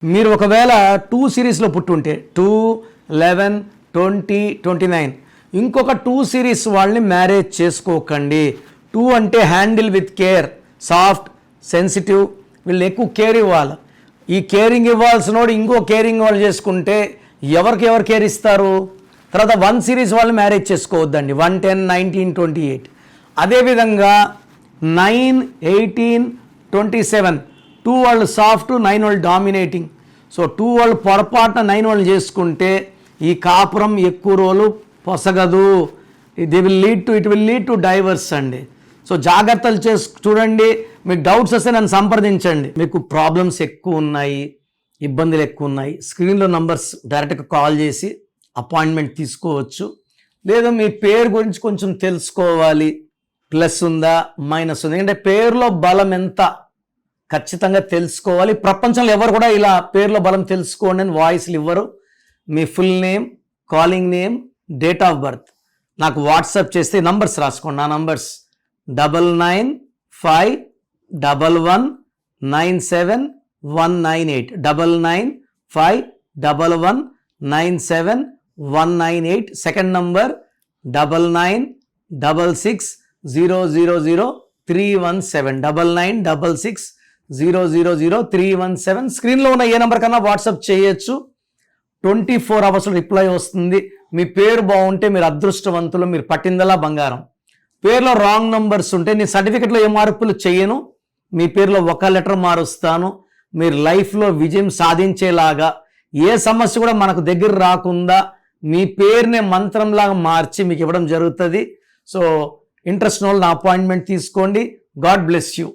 మీరు ఒకవేళ 2 సిరీస్లో పుట్టుంటే 2, 11, 20, 29 ఇంకొక 2 సిరీస్ వాళ్ళని మ్యారేజ్ చేసుకోకండి. 2 అంటే handle with care, soft, sensitive, వీళ్ళు ఎక్కువ కేర్ ఇవ్వాలి. ఈ కేరింగ్ ఇవ్వాల్సినోడు ఇంకో కేరింగ్ వాళ్ళు చేసుకుంటే ఎవరికి ఎవరు కేర్ ఇస్తారు? తర్వాత 1 సిరీస్ వాళ్ళు మ్యారేజ్ చేసుకోవద్దండి. 1, 10, 19, 28. అదేవిధంగా 9, 18, 27 2 వాళ్ళు సాఫ్ట్, 9 వాళ్ళు డామినేటింగ్. సో 2 వాళ్ళు పొరపాటున 9 వాళ్ళు చేసుకుంటే ఈ కాపురం ఎక్కువ రోజులు పొసగదు. It will lead to divorce అండి. సో జాగ్రత్తలు చూడండి. మీకు డౌట్స్ వస్తే నన్ను సంప్రదించండి. మీకు ప్రాబ్లమ్స్ ఎక్కువ ఉన్నాయి, ఇబ్బందులు ఎక్కువ ఉన్నాయి, స్క్రీన్లో నంబర్స్ డైరెక్ట్గా కాల్ చేసి అపాయింట్మెంట్ తీసుకోవచ్చు. లేదా మీ పేరు గురించి కొంచెం తెలుసుకోవాలి, ప్లస్ ఉందా మైనస్ ఉందా, ఎందుకంటే పేరులో బలం ఎంత ఖచ్చితంగా తెలుసుకోవాలి. ప్రపంచంలో ఎవరు కూడా ఇలా పేరులో బలం తెలుసుకోండి అని వాయిస్లు ఇవ్వరు. మీ full name, calling name, date of birth నాకు వాట్సాప్ చేస్తే నంబర్స్ రాసుకోండి. నా నంబర్స్ 9951119719 9951119719. Second number 9966000317 9966000317. స్క్రీన్లో ఉన్న ఏ నెంబర్ కన్నా వాట్సాప్ చేయొచ్చు. 24 అవర్స్లో రిప్లై వస్తుంది. మీ పేరు బాగుంటే మీరు అదృష్టవంతులు, మీరు పట్టిందలా బంగారం. పేరులో రాంగ్ నంబర్స్ ఉంటే నేను సర్టిఫికెట్లో ఏ మార్పులు చేయను, మీ పేరులో ఒక లెటర్ మారుస్తాను. మీరు లైఫ్లో విజయం సాధించేలాగా ఏ సమస్య కూడా మనకు దగ్గర రాకుండా మీ పేరునే మంత్రంలాగా మార్చి మీకు ఇవ్వడం జరుగుతుంది. సో ఇంట్రెస్ట్ ఉన్న వాళ్ళు నా అపాయింట్మెంట్ తీసుకోండి. God bless you.